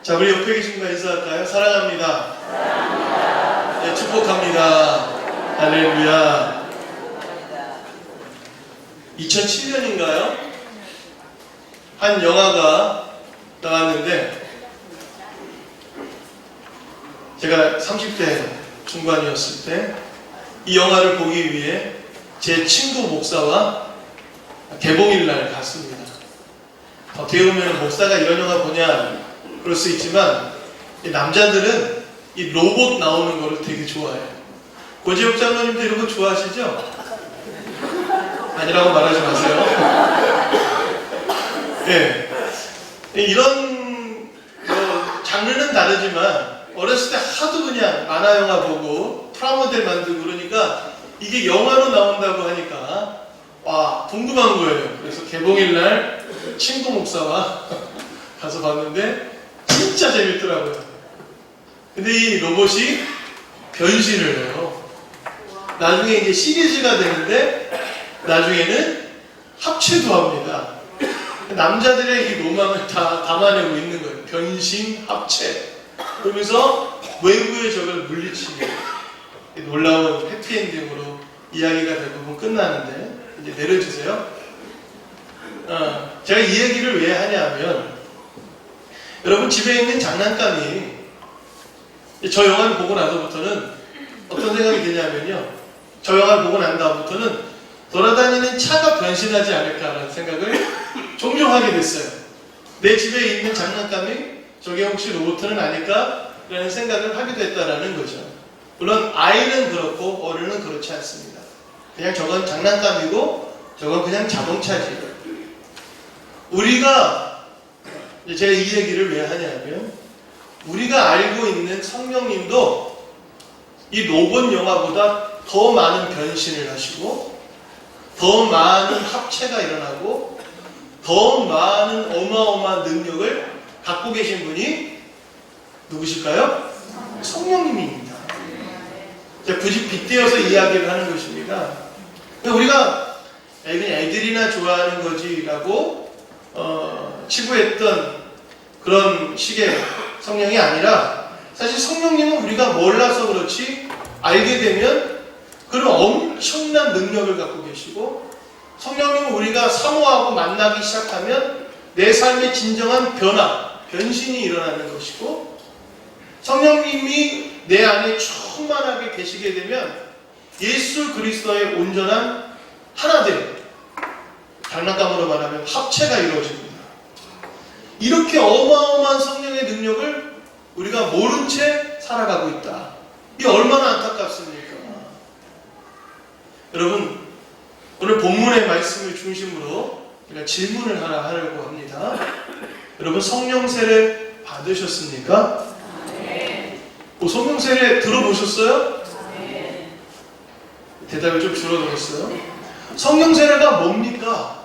자, 우리 옆에 계신 분 인사할까요? 사랑합니다. 네, 축복합니다. 할렐루야. 2007년인가요? 한 영화가 나왔는데 제가 30대 중반이었을 때 이 영화를 보기 위해 제 친구 목사와 개봉일 날 갔습니다. 어떻게 보면 목사가 이런 영화 보냐 그럴 수 있지만 남자들은 이 로봇 나오는 거를 되게 좋아해요. 고재욱 장로님도 이런 거 좋아하시죠? 아니라고 말하지 마세요. 네. 이런 장르는 다르지만 어렸을 때 하도 그냥 만화 영화 보고 프라모델 만들고 그러니까 이게 영화로 나온다고 하니까 와 궁금한 거예요. 그래서 개봉일 날 친구 목사와 가서 봤는데 진짜 재밌더라고요. 근데 이 로봇이 변신을 해요. 나중에 이제 시리즈가 되는데 나중에는 합체도 합니다. 남자들의 이 로망을 다 담아내고 있는 거예요. 변신, 합체. 그러면서 외부의 적을 물리치고 놀라운 해피엔딩으로 이야기가 대부분 끝나는데 이제 내려주세요. 제가 이 얘기를 왜 하냐면 여러분 집에 있는 장난감이 저 영화를 보고 나서부터는 어떤 생각이 드냐면요. 저 영화를 보고 난 다음부터는 돌아다니는 차가 변신하지 않을까라는 생각을 종종 하게 됐어요. 내 집에 있는 장난감이 저게 혹시 로봇은 아닐까? 라는 생각을 하게 됐다라는 거죠. 물론 아이는 그렇고 어른은 그렇지 않습니다. 그냥 저건 장난감이고 저건 그냥 자동차지. 우리가 제가 이 얘기를 왜 하냐면 우리가 알고 있는 성령님도 이 로봇 영화보다 더 많은 변신을 하시고 더 많은 합체가 일어나고 더 많은 어마어마한 능력을 갖고 계신 분이 누구실까요? 성령님입니다. 제가 굳이 빗대어서 이야기를 하는 것입니다. 우리가 그냥 애들이나 좋아하는 거지라고 치부했던 그런 식의 성령이 아니라 사실 성령님은 우리가 몰라서 그렇지 알게 되면 그런 엄청난 능력을 갖고 계시고 성령님은 우리가 사모하고 만나기 시작하면 내 삶의 진정한 변화, 변신이 일어나는 것이고 성령님이 내 안에 충만하게 계시게 되면 예수 그리스도의 온전한 하나됨, 장난감으로 말하면 합체가 이루어집니다. 이렇게 어마어마한 성령의 능력을 우리가 모른 채 살아가고 있다. 이게 얼마나 안타깝습니까? 여러분, 오늘 본문의 말씀을 중심으로 제가 질문을 하나 하려고 합니다. 여러분, 성령 세례 받으셨습니까? 네. 성령 세례 들어보셨어요? 네. 대답이 좀 줄어들었어요. 성령 세례가 뭡니까?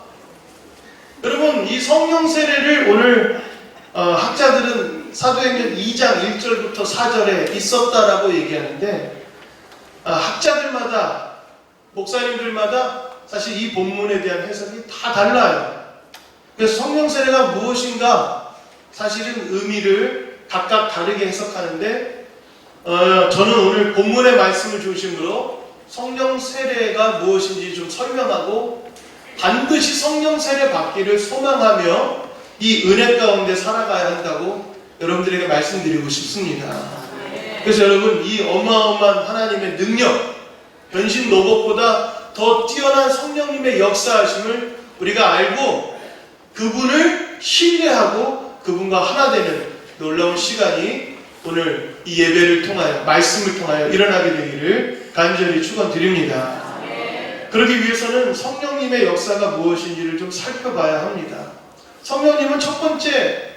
여러분, 이 성령 세례를 오늘 학자들은 사도행전 2장 1절부터 4절에 있었다라고 얘기하는데 학자들마다 목사님들마다 사실 이 본문에 대한 해석이 다 달라요. 그래서 성령 세례가 무엇인가 사실은 의미를 각각 다르게 해석하는데 저는 오늘 본문의 말씀을 중심으로 성령 세례가 무엇인지 좀 설명하고 반드시 성령 세례 받기를 소망하며 이 은혜 가운데 살아가야 한다고 여러분들에게 말씀드리고 싶습니다. 그래서 여러분 이 어마어마한 하나님의 능력 변신 로봇보다 더 뛰어난 성령님의 역사하심을 우리가 알고 그분을 신뢰하고 그분과 하나 되는 놀라운 시간이 오늘 이 예배를 통하여 말씀을 통하여 일어나게 되기를 간절히 축원드립니다. 그러기 위해서는 성령님의 역사가 무엇인지를 좀 살펴봐야 합니다. 성령님은 첫 번째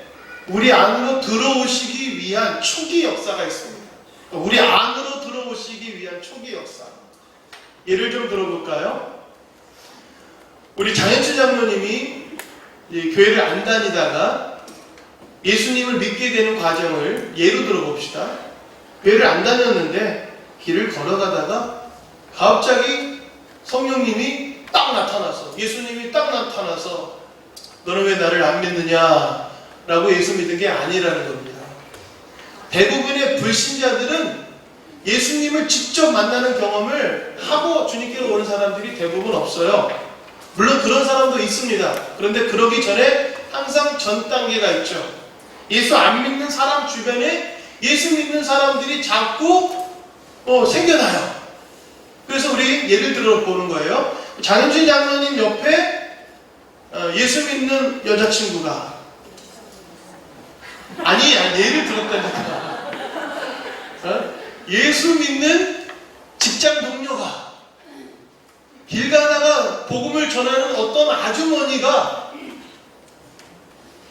우리 안으로 들어오시기 위한 초기 역사가 있습니다. 우리 안으로 들어오시기 위한 초기 역사. 예를 좀 들어볼까요? 우리 장현철 장로님이 교회를 안 다니다가 예수님을 믿게 되는 과정을 예로 들어봅시다. 교회를 안 다녔는데 길을 걸어가다가 갑자기 성령님이 딱 나타나서 예수님이 딱 나타나서 너는 왜 나를 안 믿느냐 라고 예수 믿은 게 아니라는 겁니다. 대부분의 불신자들은 예수님을 직접 만나는 경험을 하고 주님께로 오는 사람들이 대부분 없어요. 물론 그런 사람도 있습니다. 그런데 그러기 전에 항상 전 단계가 있죠. 예수 안 믿는 사람 주변에 예수 믿는 사람들이 자꾸 생겨나요. 그래서 우리 예를 들어 보는 거예요. 장윤진 장로님 옆에 예수 믿는 여자친구가 예를 들었다니까. 예수 믿는 직장 동료가 길 가다가 복음을 전하는 어떤 아주머니가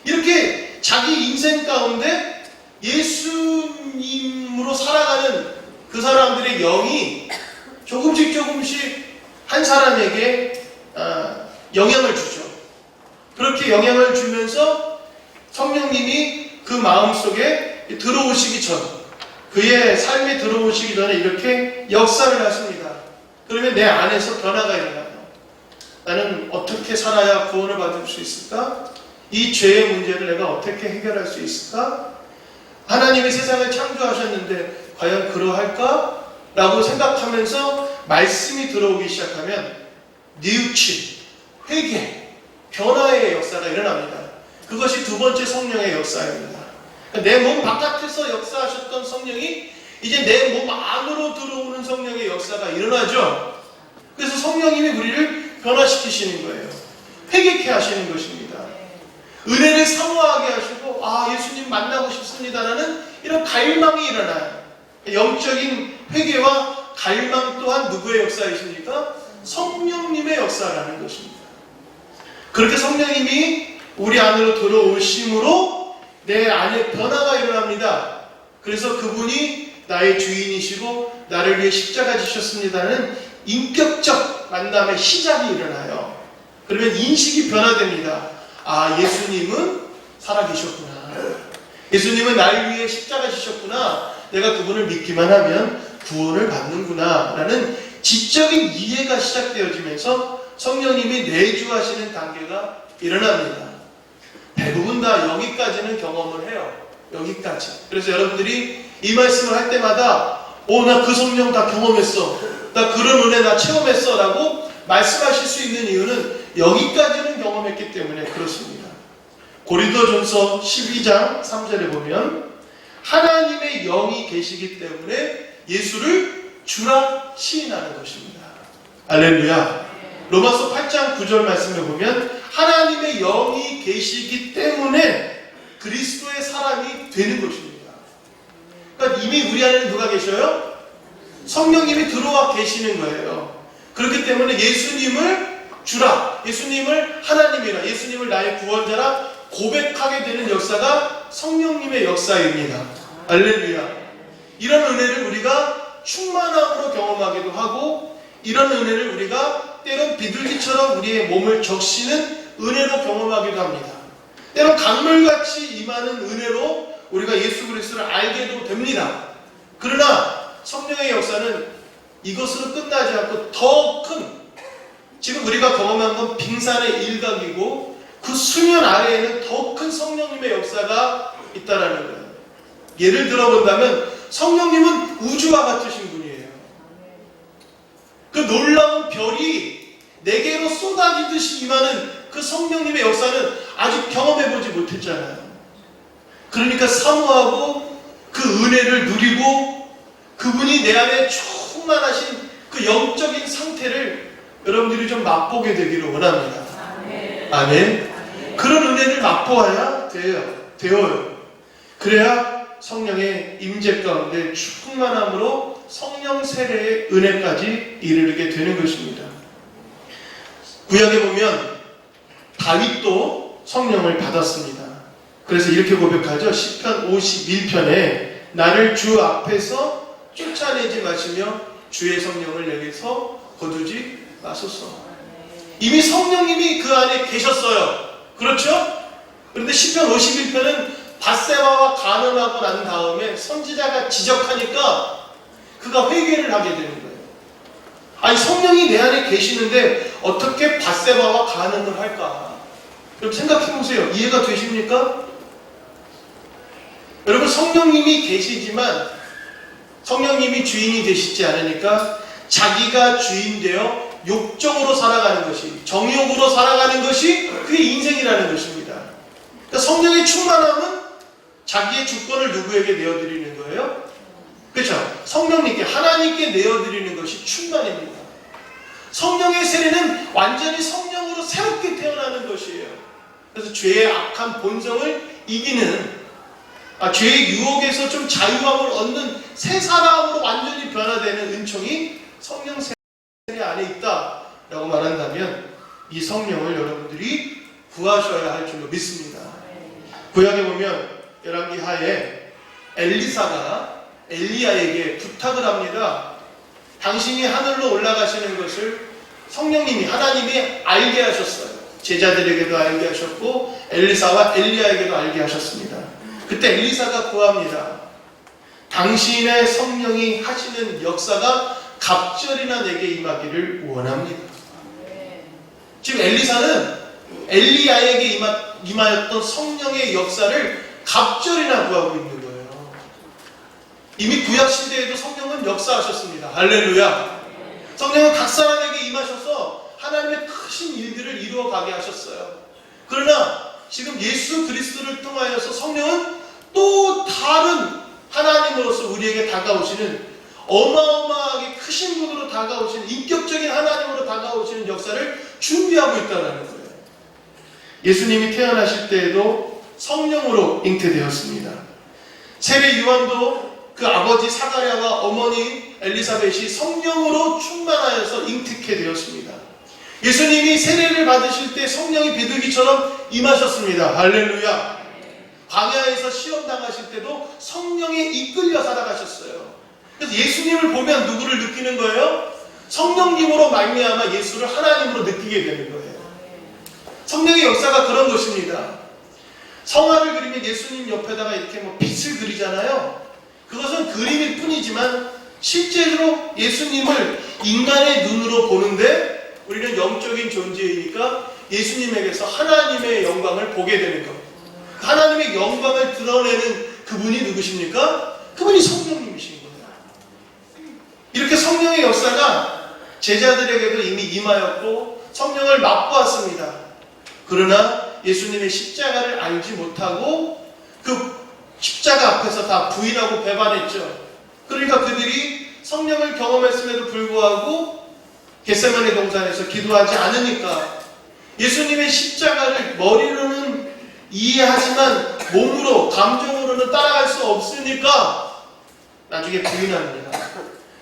이렇게 자기 인생 가운데 예수님으로 살아가는 그 사람들의 영이 조금씩 한 사람에게 영향을 주죠. 그렇게 영향을 주면서 성령님이 그 마음속에 들어오시기 전, 그의 삶에 들어오시기 전에 이렇게 역사를 하십니다. 그러면 내 안에서 변화가 일어나요. 나는 어떻게 살아야 구원을 받을 수 있을까? 이 죄의 문제를 내가 어떻게 해결할 수 있을까? 하나님이 세상을 창조하셨는데 과연 그러할까? 라고 생각하면서 말씀이 들어오기 시작하면 뉘우침, 회개, 변화의 역사가 일어납니다. 그것이 두 번째 성령의 역사입니다. 내 몸 바깥에서 역사하셨던 성령이 이제 내 몸 안으로 들어오는 성령의 역사가 일어나죠. 그래서 성령님이 우리를 변화시키시는 거예요. 회개케 하시는 것입니다. 은혜를 사모하게 하시고 예수님 만나고 싶습니다라는 이런 갈망이 일어나요. 영적인 회개와 갈망 또한 누구의 역사이십니까? 성령님의 역사라는 것입니다. 그렇게 성령님이 우리 안으로 들어오심으로 내 안에 변화가 일어납니다. 그래서 그분이 나의 주인이시고 나를 위해 십자가 지셨습니다는 인격적 만남의 시작이 일어나요. 그러면 인식이 변화됩니다. 예수님은 살아계셨구나. 예수님은 나를 위해 십자가 지셨구나. 내가 그분을 믿기만 하면 구원을 받는구나 라는 지적인 이해가 시작되어지면서 성령님이 내주하시는 단계가 일어납니다. 대부분 다 여기까지는 경험을 해요. 여기까지. 그래서 여러분들이 이 말씀을 할 때마다 나 그 성령 다 경험했어. 나 그런 은혜 나 체험했어 라고 말씀하실 수 있는 이유는 여기까지는 경험했기 때문에 그렇습니다. 고린도전서 12장 3절에 보면 하나님의 영이 계시기 때문에 예수를 주라 시인하는 것입니다. 할렐루야. 로마서 8장 9절 말씀을 보면 하나님의 영이 계시기 때문에 그리스도의 사람이 되는 것입니다. 그러니까 이미 우리 안에는 누가 계셔요? 성령님이 들어와 계시는 거예요. 그렇기 때문에 예수님을 주라, 예수님을 하나님이라, 예수님을 나의 구원자라 고백하게 되는 역사가 성령님의 역사입니다. 할렐루야. 이런 은혜를 우리가 충만함으로 경험하기도 하고 이런 은혜를 우리가 때론 비둘기처럼 우리의 몸을 적시는 은혜로 경험하기도 합니다. 때론 강물같이 임하는 은혜로 우리가 예수 그리스도를 알게도 됩니다. 그러나 성령의 역사는 이것으로 끝나지 않고 더 큰, 지금 우리가 경험한 건 빙산의 일각이고 그 수면 아래에는 더 큰 성령님의 역사가 있다라는 거예요. 예를 들어본다면 성령님은 우주와 같으신 분이에요. 그 놀라운 별이 내게로 쏟아지듯이 임하는 그 성령님의 역사는 아직 경험해보지 못했잖아요. 그러니까 사모하고 그 은혜를 누리고 그분이 내 안에 충만하신 그 영적인 상태를 여러분들이 좀 맛보게 되기를 원합니다. 아멘. 그런 은혜를 맛보아야 되어요. 그래야 성령의 임재 가운데 충만함으로 성령 세례의 은혜까지 이르게 되는 것입니다. 구약에 보면 다윗도 성령을 받았습니다. 그래서 이렇게 고백하죠. 시편 51편에 나를 주 앞에서 쫓아내지 마시며 주의 성령을 내게서 거두지 마소서. 이미 성령님이 그 안에 계셨어요. 그렇죠? 그런데 시편 51편은 밧세바와 간음하고 난 다음에 선지자가 지적하니까 그가 회개를 하게 되는 거예요. 아니 성령이 내 안에 계시는데 어떻게 밧세바와 간음을 할까? 여러분 생각해 보세요. 이해가 되십니까? 여러분, 성령님이 계시지만 성령님이 주인이 되시지 않으니까 자기가 주인 되어 욕정으로 살아가는 것이, 정욕으로 살아가는 것이 그게 인생이라는 것입니다. 그러니까 성령의 충만함은 자기의 주권을 누구에게 내어드리는 거예요? 그렇죠? 성령님께, 하나님께 내어드리는 것이 충만입니다. 성령의 세례는 완전히 성령으로 새롭게 태어나는 것이에요. 그래서 죄의 악한 본성을 이기는, 죄의 유혹에서 좀 자유함을 얻는 새 사람으로 완전히 변화되는 은총이 성령 세례 안에 있다라고 말한다면 이 성령을 여러분들이 구하셔야 할 줄로 믿습니다. 구약에 보면 열왕기 하에 엘리사가 엘리야에게 부탁을 합니다. 당신이 하늘로 올라가시는 것을 성령님이, 하나님이 알게 하셨어요. 제자들에게도 알게 하셨고 엘리사와 엘리야에게도 알게 하셨습니다. 그때 엘리사가 구합니다. 당신의 성령이 하시는 역사가 갑절이나 내게 임하기를 원합니다. 지금 엘리사는 엘리야에게 임하였던 성령의 역사를 갑절이나 구하고 있는 거예요. 이미 구약시대에도 성령은 역사하셨습니다. 할렐루야. 성령은 각 사람에게 임하셔서 하나님의 크신 일들을 이루어가게 하셨어요. 그러나 지금 예수 그리스도를 통하여서 성령은 또 다른 하나님으로서 우리에게 다가오시는, 어마어마하게 크신 분으로 다가오시는, 인격적인 하나님으로 다가오시는 역사를 준비하고 있다는 거예요. 예수님이 태어나실 때에도 성령으로 잉태되었습니다. 세례 요한도 그 아버지 사가랴와 어머니 엘리사벳이 성령으로 충만하여서 잉태케 되었습니다. 예수님이 세례를 받으실 때 성령이 비둘기처럼 임하셨습니다. 할렐루야. 광야에서 시험 당하실 때도 성령에 이끌려 살아가셨어요. 그래서 예수님을 보면 누구를 느끼는 거예요? 성령님으로 말미암아 예수를 하나님으로 느끼게 되는 거예요. 성령의 역사가 그런 것입니다. 성화를 그리면 예수님 옆에다가 이렇게 빛을 그리잖아요. 그것은 그림일 뿐이지만 실제로 예수님을 인간의 눈으로 보는데 우리는 영적인 존재이니까 예수님에게서 하나님의 영광을 보게 되는 것. 하나님의 영광을 드러내는 그분이 누구십니까? 그분이 성령님이신 거예요. 이렇게 성령의 역사가 제자들에게도 이미 임하였고 성령을 맛보았습니다. 그러나 예수님의 십자가를 알지 못하고 그 십자가 앞에서 다 부인하고 배반했죠. 그러니까 그들이 성령을 경험했음에도 불구하고 겟세마네 동산에서 기도하지 않으니까 예수님의 십자가를 머리로는 이해하지만 몸으로, 감정으로는 따라갈 수 없으니까 나중에 부인합니다.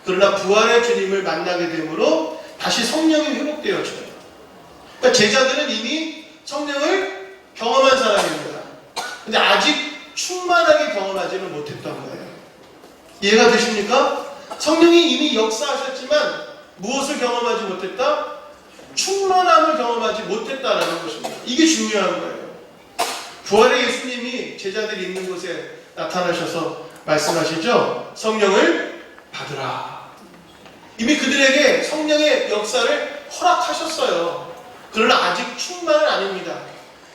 그러나 부활의 주님을 만나게 되므로 다시 성령이 회복되어져요. 그러니까 제자들은 이미 성령을 경험한 사람입니다. 근데 아직 충만하게 경험하지는 못했던 거예요. 이해가 되십니까? 성령이 이미 역사하셨지만 무엇을 경험하지 못했다? 충만함을 경험하지 못했다라는 것입니다. 이게 중요한 거예요. 부활의 예수님이 제자들이 있는 곳에 나타나셔서 말씀하시죠. 성령을 받으라. 이미 그들에게 성령의 역사를 허락하셨어요. 그러나 아직 충만은 아닙니다.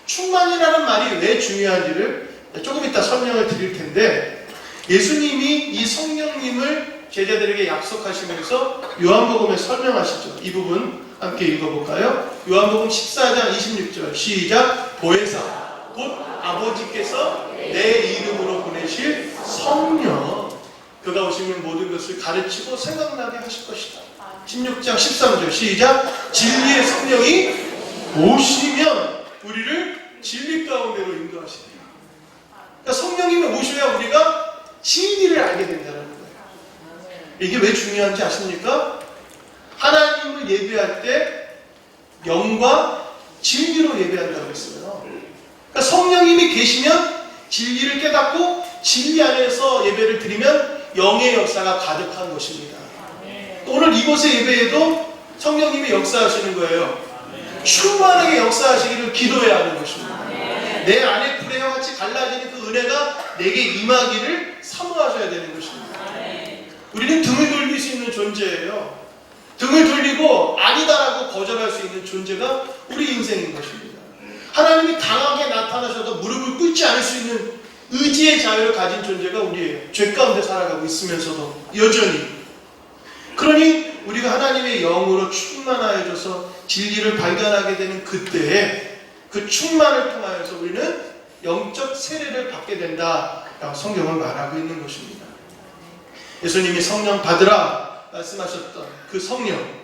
충만이라는 말이 왜 중요한지를 조금 이따 설명을 드릴 텐데, 예수님이 이 성령님을 제자들에게 약속하시면서 요한복음에 설명하시죠. 이 부분 함께 읽어볼까요? 요한복음 14장 26절 시작. 보혜사 곧 아버지께서 내 이름으로 보내실 성령, 그가 오시면 모든 것을 가르치고 생각나게 하실 것이다. 16장 13절 시작. 진리의 성령이 오시면 우리를 진리 가운데로 인도하시리라. 그러니까 성령님이 오셔야 우리가 진리를 알게 된다는 거예요. 이게 왜 중요한지 아십니까? 하나님을 예배할 때 영과 진리로 예배한다고 했어요. 그러니까 성령님이 계시면 진리를 깨닫고 진리 안에서 예배를 드리면 영의 역사가 가득한 것입니다. 오늘 이곳의 예배에도 성령님이 역사하시는 거예요. 충만하게 역사하시기를 기도해야 하는 것입니다. 내 안에 불의 같이 갈라지는 그 은혜가 내게 임하기를 사모하셔야 되는 것입니다. 우리는 등을 돌릴 수 있는 존재예요. 등을 돌리고 아니다라고 거절할 수 있는 존재가 우리 인생인 것입니다. 하나님이 강하게 나타나셔도 무릎을 꿇지 않을 수 있는 의지의 자유를 가진 존재가 우리예요. 죄 가운데 살아가고 있으면서도 여전히. 그러니 우리가 하나님의 영으로 충만하여져서 진리를 발견하게 되는 그때에 그 충만을 통하여서 우리는 영적 세례를 받게 된다라고 성경은 말하고 있는 것입니다. 예수님이 성령 받으라 말씀하셨던 그 성령,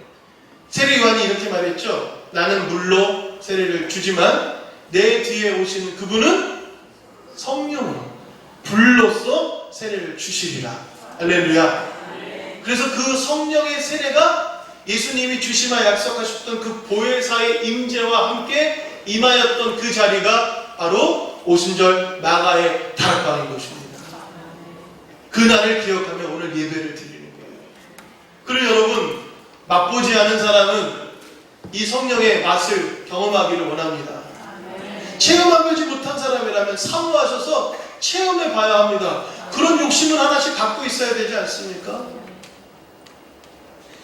세례 요한이 이렇게 말했죠. 나는 물로 세례를 주지만 내 뒤에 오시는 그분은 성령으로 불로써 세례를 주시리라. 할렐루야. 그래서 그 성령의 세례가 예수님이 주시마 약속하셨던 그 보혜사의 임재와 함께 임하였던 그 자리가 바로 오순절 나가의 다락방인 것입니다. 그날을 기억하며 오늘 예배를 드리는 거예요. 그리고 여러분, 맛보지 않은 사람은 이 성령의 맛을 경험하기를 원합니다. 체험해보지 못한 사람이라면 사모하셔서 체험해 봐야 합니다. 그런 욕심을 하나씩 갖고 있어야 되지 않습니까?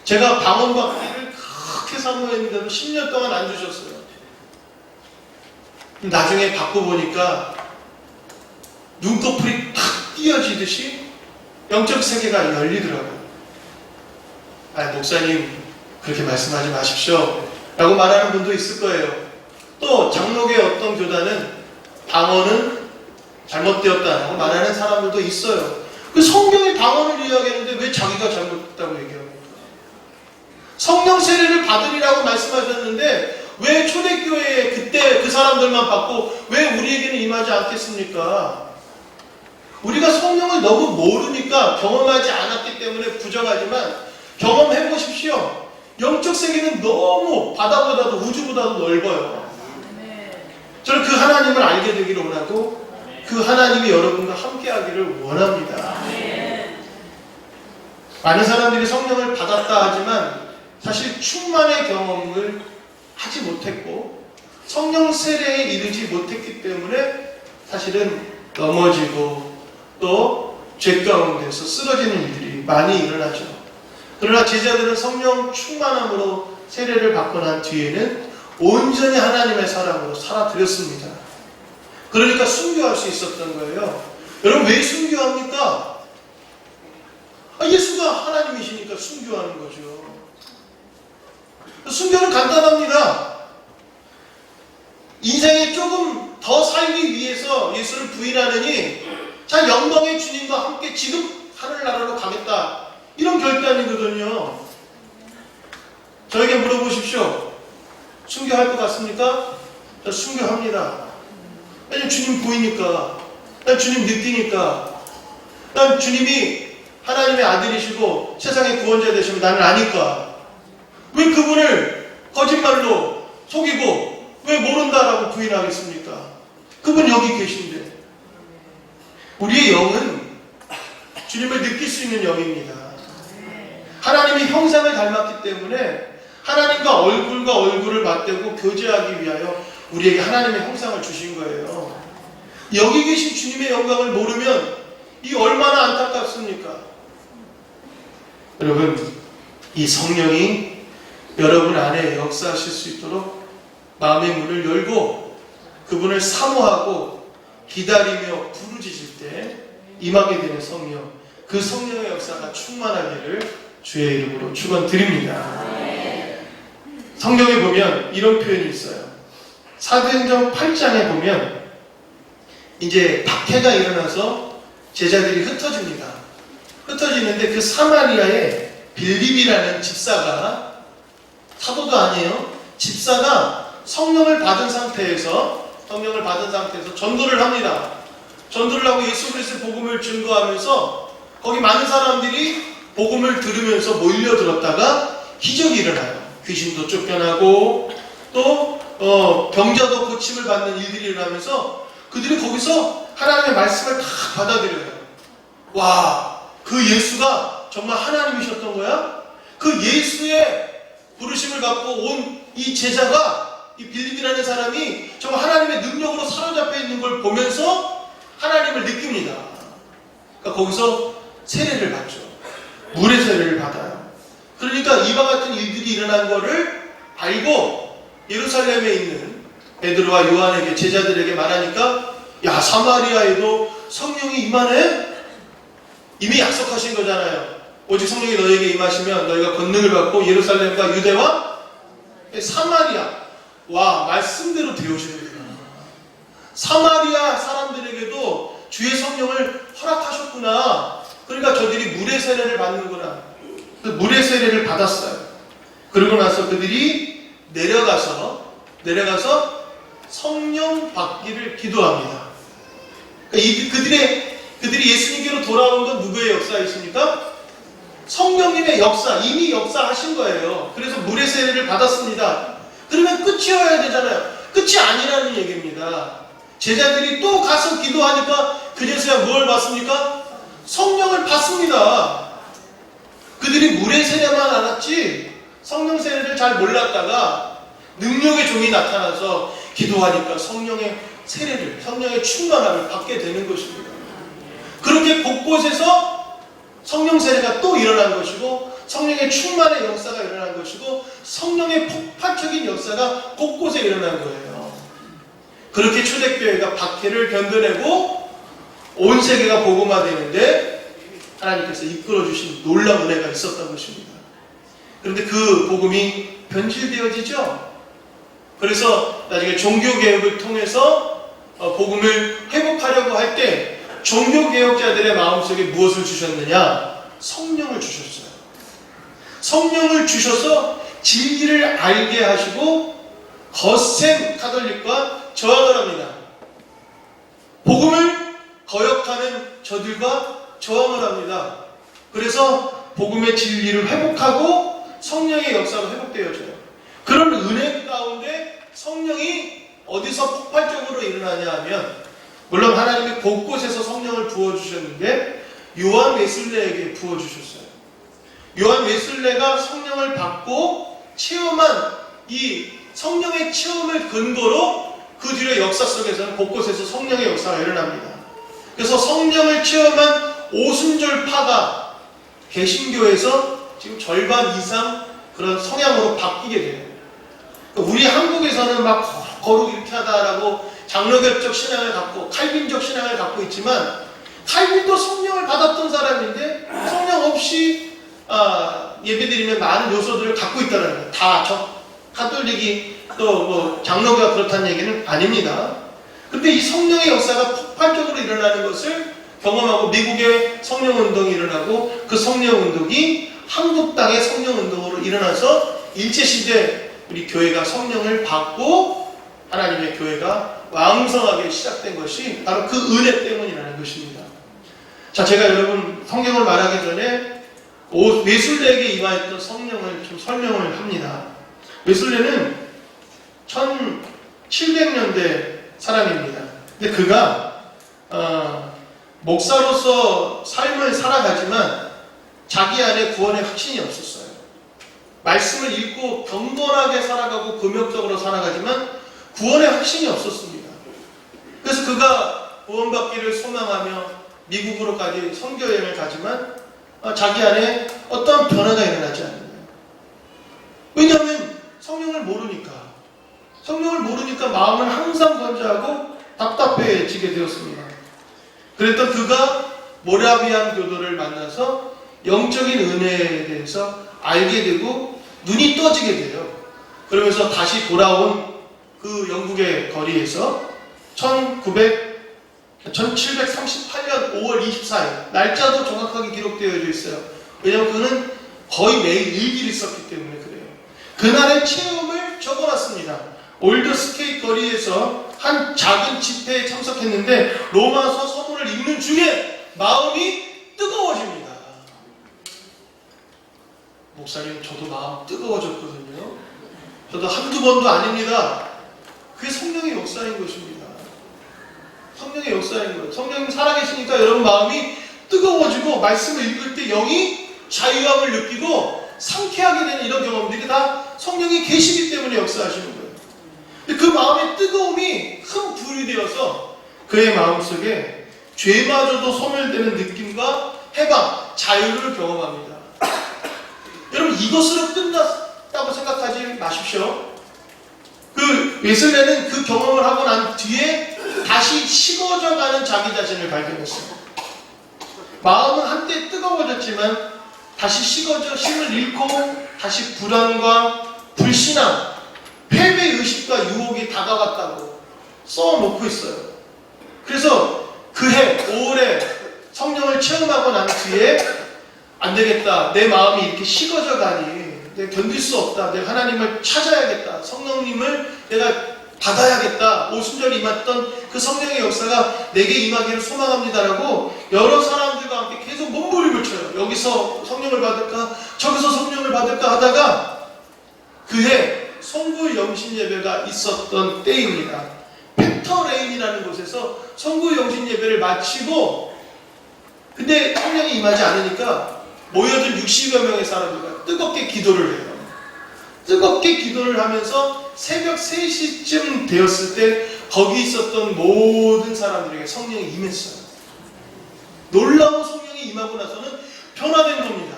제가 방언받기를 그렇게 사모했는데도 10년 동안 안 주셨어요. 나중에 받고 보니까 눈꺼풀이 탁 띄어지듯이 영적 세계가 열리더라고요. 목사님 그렇게 말씀하지 마십시오 라고 말하는 분도 있을 거예요. 또 장로계 어떤 교단은 방언은 잘못되었다라고 말하는 사람들도 있어요. 그 성경이 방언을 이야기하는데 왜 자기가 잘못됐다고 얘기합니까? 성령 세례를 받으리라고 말씀하셨는데 왜 초대교회에 그때 그 사람들만 받고 왜 우리에게는 임하지 않겠습니까? 우리가 성령을 너무 모르니까 경험하지 않았기 때문에 부정하지만 경험해 보십시오. 영적 세계는 너무 바다보다도 우주보다도 넓어요. 저는 그 하나님을 알게 되기를 원하고 그 하나님이 여러분과 함께 하기를 원합니다. 많은 사람들이 성령을 받았다 하지만 사실 충만의 경험을 하지 못했고 성령 세례에 이르지 못했기 때문에 사실은 넘어지고 또 죄 가운데서 쓰러지는 일들이 많이 일어나죠. 그러나 제자들은 성령 충만함으로 세례를 받고 난 뒤에는 온전히 하나님의 사람으로 살아드렸습니다. 그러니까 순교할 수 있었던 거예요. 여러분 왜 순교합니까? 예수가 하나님이시니까 순교하는 거죠. 순교는 간단합니다. 인생에 조금 더 살기 위해서 예수를 부인하느니 자 영광의 주님과 함께 지금 하늘나라로 가겠다 이런 결단이거든요. 저에게 물어보십시오. 순교할 것 같습니까? 자, 순교합니다. 왜냐면 주님 보이니까, 난 주님 느끼니까, 난 주님이 하나님의 아들이시고 세상의 구원자 되시면 나는 아니까. 왜 그분을 거짓말로 속이고 왜 모른다라고 부인하겠습니까? 그분 여기 계신데. 우리의 영은 주님을 느낄 수 있는 영입니다. 하나님의 형상을 닮았기 때문에 하나님과 얼굴과 얼굴을 맞대고 교제하기 위하여 우리에게 하나님의 형상을 주신 거예요. 여기 계신 주님의 영광을 모르면 이 얼마나 안타깝습니까? 여러분, 이 성령이 여러분 안에 역사하실 수 있도록 마음의 문을 열고 그분을 사모하고 기다리며 부르짖을 때 임하게 되는 성령, 그 성령의 역사가 충만하기를 주의 이름으로 축원드립니다. 성경에 보면 이런 표현이 있어요. 사도행전 8장에 보면 이제 박해가 일어나서 제자들이 흩어집니다. 흩어지는데 그 사마리아에 빌립이라는 집사가, 사도도 아니에요, 집사가 성령을 받은 상태에서 전도를 합니다. 전도를 하고 예수 그리스도의 복음을 증거하면서 거기 많은 사람들이 복음을 들으면서 몰려들었다가 기적이 일어나요. 귀신도 쫓겨나고 또 병자도 고침을 받는 일들이 일어나면서 그들이 거기서 하나님의 말씀을 다 받아들여요. 와, 그 예수가 정말 하나님이셨던 거야? 그 예수의 부르심을 갖고 온 이 제자가, 이 빌립이라는 사람이 정말 하나님의 능력으로 사로잡혀 있는 걸 보면서 하나님을 느낍니다. 그러니까 거기서 세례를 받죠. 물의 세례를 받아요. 그러니까 이와 같은 일들이 일어난 거를 알고 예루살렘에 있는 베드로와 요한에게, 제자들에게 말하니까 야, 사마리아에도 성령이 임하네? 이미 약속하신 거잖아요. 오직 성령이 너에게 임하시면 너희가 권능을 받고 예루살렘과 유대와 사마리아. 와, 말씀대로 되어주는구나. 사마리아 사람들에게도 주의 성령을 허락하셨구나. 그러니까 저들이 물의 세례를 받는구나. 물의 세례를 받았어요. 그러고 나서 그들이 내려가서 성령 받기를 기도합니다. 그러니까 그들이 예수님께로 돌아온 건 누구의 역사이십니까? 성령님의 역사, 이미 역사하신 거예요. 그래서 물의 세례를 받았습니다. 그러면 끝이어야 되잖아요. 끝이 아니라는 얘기입니다. 제자들이 또 가서 기도하니까 그제서야 뭘 받습니까? 성령을 받습니다. 그들이 물의 세례만 알았지 성령 세례를 잘 몰랐다가 능력의 종이 나타나서 기도하니까 성령의 세례를, 성령의 충만함을 받게 되는 것입니다. 그렇게 곳곳에서 성령 세례가 또 일어난 것이고 성령의 충만의 역사가 일어난 것이고 성령의 폭발적인 역사가 곳곳에 일어난 거예요. 그렇게 초대교회가 박해를 견뎌내고 온 세계가 복음화되는데 하나님께서 이끌어주신 놀라운 은혜가 있었던 것입니다. 그런데 그 복음이 변질되어지죠. 그래서 나중에 종교개혁을 통해서 복음을 회복하려고 할 때 종교개혁자들의 마음속에 무엇을 주셨느냐? 성령을 주셨어요. 성령을 주셔서 진리를 알게 하시고 거센 가톨릭과 저항을 합니다. 복음을 거역하는 저들과 저항을 합니다. 그래서 복음의 진리를 회복하고 성령의 역사가 회복되어져요. 그런 은혜 가운데 성령이 어디서 폭발적으로 일어나냐 하면 물론 하나님이 곳곳에서 성령을 부어주셨는데 요한 웨슬레에게 부어주셨어요. 요한 웨슬레가 성령을 받고 체험한 이 성령의 체험을 근거로 그 뒤의 역사 속에서는 곳곳에서 성령의 역사가 일어납니다. 그래서 성령을 체험한 오순절파가 개신교에서 지금 절반 이상 그런 성향으로 바뀌게 돼요. 우리 한국에서는 막 거룩 이렇게 하다라고 장로교적 신앙을 갖고 칼빈적 신앙을 갖고 있지만 칼빈도 성령을 받았던 사람인데 성령 없이 예배드리면 많은 요소들을 갖고 있다는 거예요. 다 가톨릭이 또 뭐 장로교가 그렇다는 얘기는 아닙니다. 근데 이 성령의 역사가 폭발적으로 일어나는 것을 경험하고 미국의 성령운동이 일어나고 그 성령운동이 한국 땅의 성령운동으로 일어나서 일제시대 우리 교회가 성령을 받고 하나님의 교회가 왕성하게 시작된 것이 바로 그 은혜 때문이라는 것입니다. 자, 제가 여러분 성경을 말하기 전에 웨슬레에게 임하였던 성령을 좀 설명을 합니다. 웨슬레는 1700년대 사람입니다. 근데 그가 목사로서 삶을 살아가지만 자기 안에 구원의 확신이 없었어요. 말씀을 읽고 경건하게 살아가고 금욕적으로 살아가지만 구원의 확신이 없었습니다. 그래서 그가 구원받기를 소망하며 미국으로까지 선교여행을 가지만 자기 안에 어떠한 변화가 일어나지 않는 거예요. 왜냐하면 성령을 모르니까 마음을 항상 건조하고 답답해지게 되었습니다. 그랬던 그가 모라비안 교도를 만나서 영적인 은혜에 대해서 알게 되고 눈이 떠지게 돼요. 그러면서 다시 돌아온 그 영국의 거리에서 1738년 5월 24일 날짜도 정확하게 기록되어져 있어요. 왜냐하면 그는 거의 매일 일기를 썼기 때문에 그래요. 그날의 체험을 적어놨습니다. 올드스케이 거리에서 한 작은 집회에 참석했는데 로마서 서문을 읽는 중에 마음이 뜨거워집니다. 목사님, 저도 마음 뜨거워졌거든요. 저도 한두 번도 아닙니다. 그게 성령의 역사인 것입니다. 성령의 역사인 거예요. 성령님 살아계시니까 여러분 마음이 뜨거워지고 말씀을 읽을 때 영이 자유함을 느끼고 상쾌하게 되는 이런 경험들이 다 성령이 계시기 때문에 역사하시는 거예요. 그 마음의 뜨거움이 큰 불이 되어서 그의 마음속에 죄마저도 소멸되는 느낌과 해방, 자유를 경험합니다. 여러분, 이것으로 끝났다고 생각하지 마십시오. 그 웨슬레는 그 경험을 하고 난 뒤에 다시 식어져가는 자기 자신을 발견했어요. 마음은 한때 뜨거워졌지만 다시 식어져 힘을 잃고 다시 불안과 불신앙, 패배의식과 유혹이 다가왔다고 써놓고 있어요. 그래서 그해 5월에 성령을 체험하고 난 뒤에 안 되겠다. 내 마음이 이렇게 식어져 가니 내가 견딜 수 없다. 내가 하나님을 찾아야겠다. 성령님을 내가 받아야겠다. 오순절에 임했던 그 성령의 역사가 내게 임하기를 소망합니다라고 여러 사람들과 함께 계속 몸부림을 쳐요. 여기서 성령을 받을까? 저기서 성령을 받을까? 하다가 그해 송구 영신 예배가 있었던 때입니다. 페터레인이라는 곳에서 송구 영신 예배를 마치고 근데 성령이 임하지 않으니까 모여든 60여 명의 사람들과 뜨겁게 기도를 해요. 뜨겁게 기도를 하면서 새벽 3시쯤 되었을 때 거기 있었던 모든 사람들에게 성령이 임했어요. 놀라운 성령이 임하고 나서는 변화된 겁니다.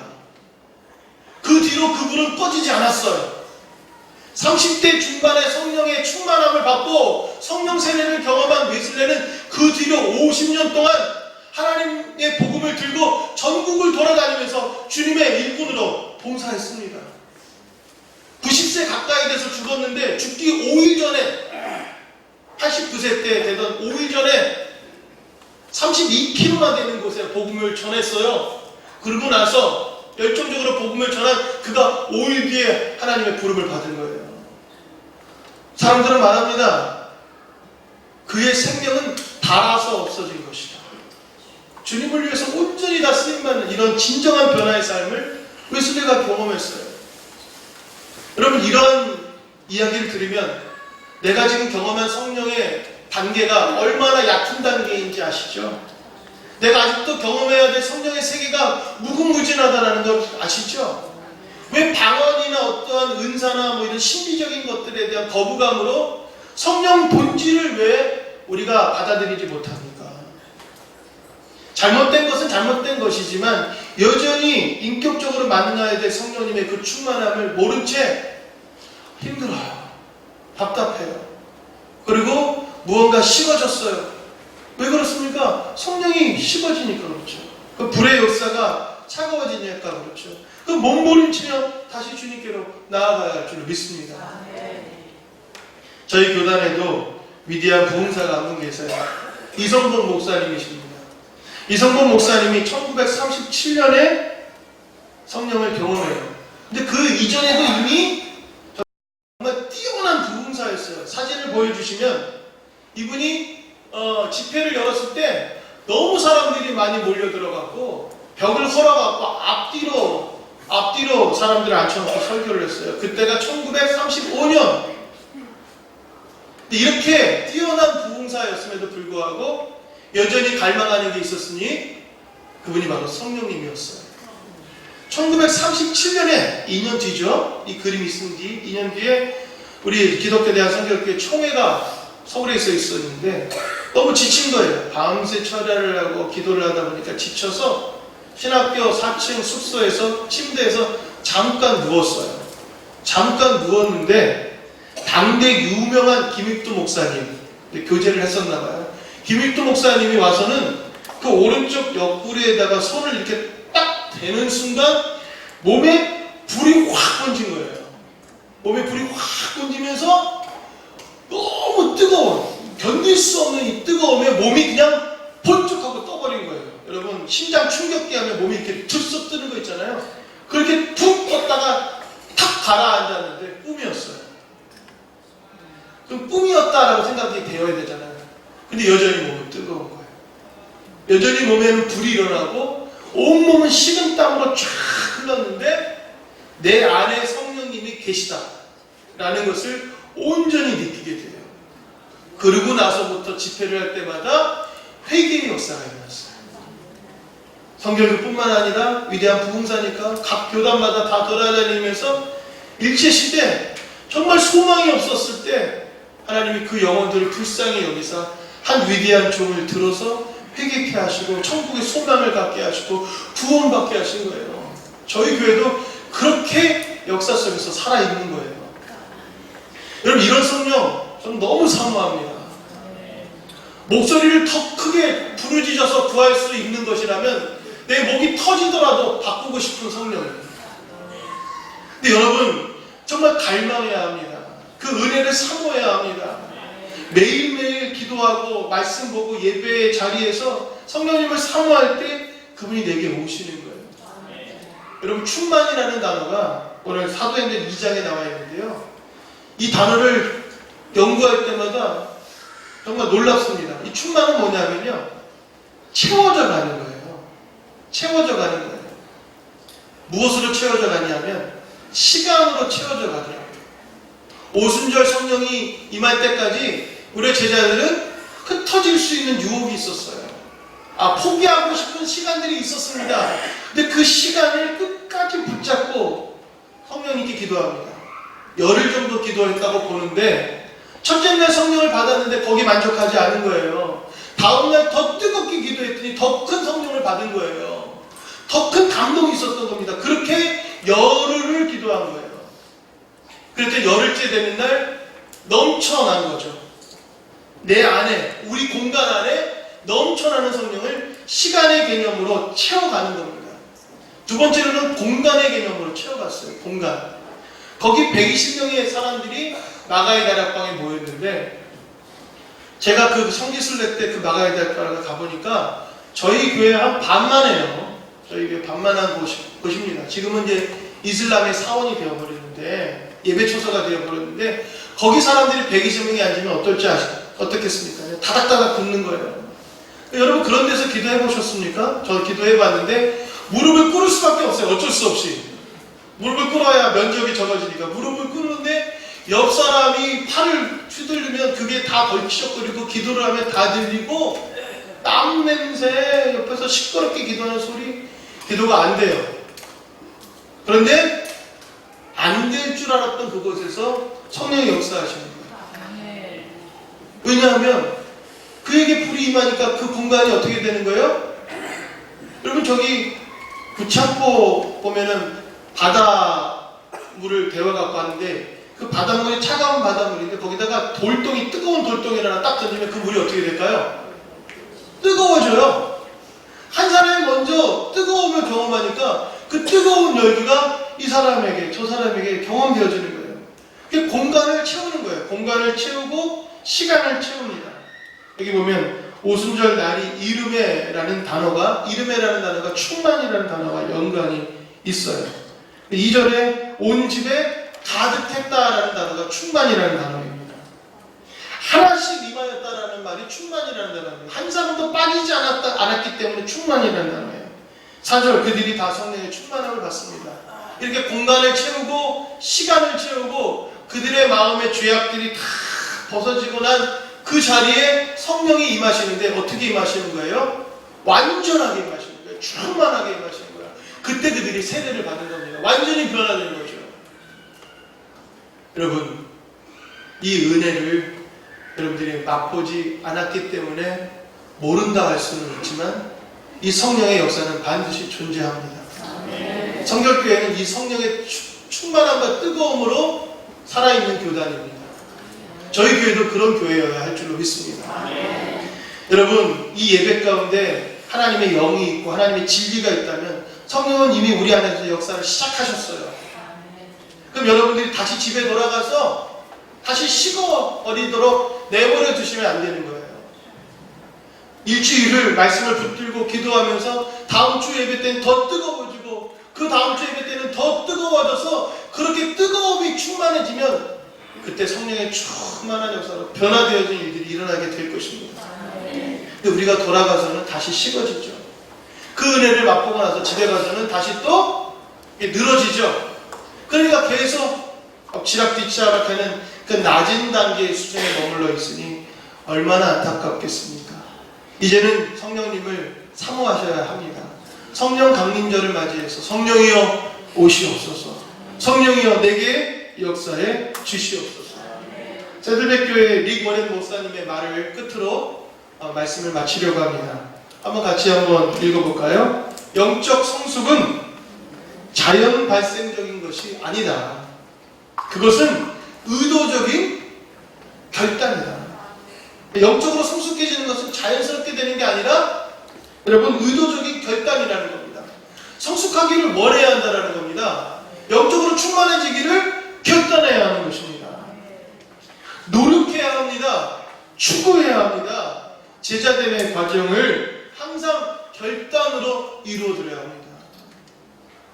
그 뒤로 그 불은 꺼지지 않았어요. 30대 중반에 성령의 충만함을 받고 성령 세례를 경험한 웨슬레는 그 뒤로 50년 동안 하나님의 복음을 들고 전국을 돌아다니면서 주님의 일꾼으로 봉사했습니다. 90세 가까이 돼서 죽었는데 죽기 5일 전에 89세 때 되던 5일 전에 32km나 되는 곳에 복음을 전했어요. 그러고 나서 열정적으로 복음을 전한 그가 5일 뒤에 하나님의 부름을 받은 거예요. 사람들은 말합니다. 그의 생명은 닳아서 없어진 것이다. 주님을 위해서 온전히 다 쓰임받는 이런 진정한 변화의 삶을 웨슬레가 경험했어요. 여러분 이런 이야기를 들으면 내가 지금 경험한 성령의 단계가 얼마나 얕은 단계인지 아시죠? 내가 아직도 경험해야 될 성령의 세계가 무궁무진하다는 걸 아시죠? 왜 방언이나 어떠한 은사나 뭐 이런 신비적인 것들에 대한 거부감으로 성령 본질을 왜 우리가 받아들이지 못합니까? 잘못된 것은 잘못된 것이지만 여전히 인격적으로 만나야 될 성령님의 그 충만함을 모른 채 힘들어요. 답답해요. 그리고 무언가 식어졌어요. 왜 그렇습니까? 성령이 식어지니까 그렇죠. 그 불의 역사가 차가워지니까 그렇죠. 그 몸부림치며 다시 주님께로 나아가야 할 줄로 믿습니다. 저희 교단에도 위대한 부흥사가 한 분 계세요. 이성범 목사님이십니다. 이성범 목사님이 1937년에 성령을 경험해요. 근데 그 이전에도 이미 정말 뛰어난 부흥사였어요. 사진을 보여주시면 이분이 집회를 열었을 때 너무 사람들이 많이 몰려들어가고 벽을 걸어갖고 앞뒤로 사람들을 앉혀놓고 설교를 했어요. 그때가 1935년. 이렇게 뛰어난 부흥사였음에도 불구하고 여전히 갈망하는 게 있었으니 그분이 바로 성령님이었어요. 1937년에 2년 뒤죠. 이 그림이 쓴 뒤 2년 뒤에 우리 기독교 대학 성결교회 총회가 서울에 있었는데 너무 지친 거예요. 밤새 철야를 하고 기도를 하다 보니까 지쳐서 신학교 4층 숙소에서 침대에서 잠깐 누웠어요. 잠깐 누웠는데 당대 유명한 김익두 목사님 교제를 했었나 봐요. 김익두 목사님이 와서는 그 오른쪽 옆구리에다가 손을 이렇게 딱 대는 순간 몸에 불이 확 번진 거예요. 몸에 불이 확 번지면서 너무 뜨거워. 견딜 수 없는 이 뜨거움에 몸이 그냥 번쩍하고 떠버린 거예요. 여러분 심장 충격기 하면 몸이 이렇게 들썩 뜨는 거 있잖아요. 그렇게 푹 떴다가 탁 가라앉았는데 꿈이었어요. 그럼 꿈이었다라고 생각이 되어야 되잖아요. 근데 여전히 몸은 뜨거운 거예요. 여전히 몸에는 불이 일어나고 온몸은 식은땀으로 쫙 흘렀는데 내 안에 성령님이 계시다라는 것을 온전히 느끼게 돼요. 그러고 나서부터 집회를 할 때마다 회개의 역사가 일어났어요. 성결교뿐만 아니라 위대한 부흥사니까 각 교단마다 다 돌아다니면서 일제시대 정말 소망이 없었을 때 하나님이 그 영혼들을 불쌍히 여기사 한 위대한 종을 들어서 회개케 하시고 천국의 소망을 갖게 하시고 구원받게 하신 거예요. 저희 교회도 그렇게 역사 속에서 살아있는 거예요. 여러분, 이런 성령 저는 너무 사모합니다. 목소리를 더 크게 부르짖어서 구할 수 있는 것이라면 내 목이 터지더라도 바꾸고 싶은 성령입니다. 근데 여러분, 정말 갈망해야 합니다. 그 은혜를 사모해야 합니다. 매일매일 기도하고 말씀 보고 예배의 자리에서 성령님을 사모할 때 그분이 내게 오시는 거예요. 여러분, 충만이라는 단어가 오늘 사도행전 2장에 나와 있는데요, 이 단어를 연구할 때마다 정말 놀랍습니다. 이 충만은 뭐냐면요, 채워져 가는 거예요. 채워져 가는 거예요. 무엇으로 채워져 가냐면 시간으로 채워져 가더라고요. 오순절 성령이 임할 때까지 우리 제자들은 흩어질 수 있는 유혹이 있었어요. 포기하고 싶은 시간들이 있었습니다. 근데 그 시간을 끝까지 붙잡고 성령님께 기도합니다. 열흘 정도 기도했다고 보는데, 첫째 날 성령을 받았는데 거기 만족하지 않은 거예요. 다음날 더 뜨겁게 기도했더니 더 큰 성령을 받은 거예요. 더 큰 감동이 있었던 겁니다. 그렇게 열흘을 기도한 거예요. 그랬더니 열흘째 되는 날 넘쳐난 거죠. 내 안에, 우리 공간 안에 넘쳐나는 성령을 시간의 개념으로 채워가는 겁니다. 두 번째로는 공간의 개념으로 채워갔어요. 공간. 거기 120명의 사람들이 마가의 다락방에 모였는데, 제가 그 성지순례 때 그 마가의 다락방에 가보니까 저희 교회 한 반만 해요. 저희 교회 반만한 곳입니다. 지금은 이제 이슬람의 사원이 되어버렸는데, 예배 초소가 되어버렸는데, 거기 사람들이 120명이 앉으면 어떻겠습니까? 다닥다닥 붙는 거예요. 여러분, 그런 데서 기도해 보셨습니까? 저 기도해 봤는데 무릎을 꿇을 수밖에 없어요. 어쩔 수 없이 무릎을 꿇어야 면적이 적어지니까 무릎을 꿇는데, 옆 사람이 팔을 휘두르면 그게 다 걸치적거리고, 기도를 하면 다 들리고, 땀 냄새, 옆에서 시끄럽게 기도하는 소리, 기도가 안 돼요. 그런데 안 될 줄 알았던 그곳에서 성령이 역사하시는 거예요. 왜냐하면 그에게 불이 임하니까 그 공간이 어떻게 되는 거예요? 여러분, 저기 구창포 보면은 바닷물을 데워갖고 하는데, 그 바닷물이 차가운 바닷물인데 거기다가 돌덩이, 뜨거운 돌덩이를 하나 딱 던지면 그 물이 어떻게 될까요? 뜨거워져요. 한 사람이 먼저 뜨거움을 경험하니까 그 뜨거운 열기가 이 사람에게, 저 사람에게 경험되어지는 거예요. 그게 공간을 채우는 거예요. 공간을 채우고 시간을 채웁니다. 여기 보면 오순절 날이 이르메라는 단어가 충만이라는 단어와 연관이 있어요. 2절에 온 집에 가득했다라는 단어가 충만이라는 단어입니다. 하나씩 임하였다라는 말이 충만이라는 단어입니다. 한 사람도 빠지지 않았기 때문에 충만이라는 단어예요. 4절, 그들이 다 성령의 충만함을 받습니다. 이렇게 공간을 채우고 시간을 채우고 그들의 마음의 죄악들이 다 벗어지고 난 그 자리에 성령이 임하시는데, 어떻게 임하시는 거예요? 완전하게 임하시는 거예요. 충만하게 임하시는 거예요. 그때 그들이 세례를 받는 겁니다. 완전히 변화되는 거죠. 여러분, 이 은혜를 여러분들이 맛보지 않았기 때문에 모른다 할 수는 있지만, 이 성령의 역사는 반드시 존재합니다. 성결교회는 이 성령의 충만함과 뜨거움으로 살아있는 교단입니다. 저희 교회도 그런 교회여야 할 줄로 믿습니다. 여러분, 이 예배 가운데 하나님의 영이 있고 하나님의 진리가 있다면 성령은 이미 우리 안에서 역사를 시작하셨어요. 그럼 여러분들이 다시 집에 돌아가서 다시 식어버리도록 내버려 두시면 안 되는 거예요. 일주일을 말씀을 붙들고 기도하면서 다음 주 예배 때는 더 뜨거워지고, 그 다음 주 예배 때는 더 뜨거워져서, 그렇게 뜨거움이 충만해지면 그때 성령의 충만한 역사로 변화되어진 일들이 일어나게 될 것입니다. 근데 우리가 돌아가서는 다시 식어지죠. 그 은혜를 맛보고 나서 집에 가서는 다시 또 늘어지죠. 그러니까 계속 엎치락뒤치락 하는 그 낮은 단계의 수준에 머물러 있으니 얼마나 안타깝겠습니까? 이제는 성령님을 사모하셔야 합니다. 성령 강림절을 맞이해서 성령이여 오시옵소서, 성령이여 내게 역사에 주시옵소서. 세들백교회 릭 워렌 목사님의 말을 끝으로 말씀을 마치려고 합니다. 한번 같이 한번 읽어볼까요? 영적 성숙은 자연 발생적인 것이 아니다. 그것은 의도적인 결단이다. 영적으로 성숙해지는 것은 자연스럽게 되는 게 아니라 여러분 의도적인 결단이라는 겁니다. 성숙하기를 원해야 한다는 겁니다. 영적으로 충만해지기를 결단해야 하는 것입니다. 노력해야 합니다. 추구해야 합니다. 제자됨의 과정을 항상 결단으로 이루어드려야 합니다.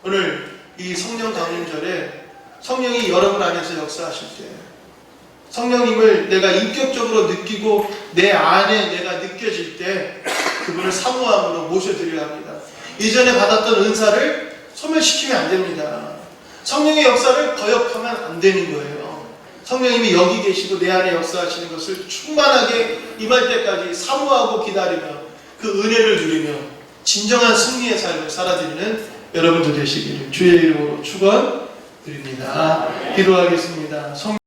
오늘 이 성령 강림절에 성령이 여러분 안에서 역사하실 때 성령님을 내가 인격적으로 느끼고 내 안에 내가 느껴질 때 그분을 사모함으로 모셔드려야 합니다. 이전에 받았던 은사를 소멸시키면 안 됩니다. 성령의 역사를 거역하면 안 되는 거예요. 성령님이 여기 계시고 내 안에 역사하시는 것을 충만하게 임할 때까지 사모하고 기다리며 그 은혜를 누리며 진정한 승리의 삶을 살아드리는 여러분들 되시기를 주의 이름으로 축원드립니다. 기도하겠습니다.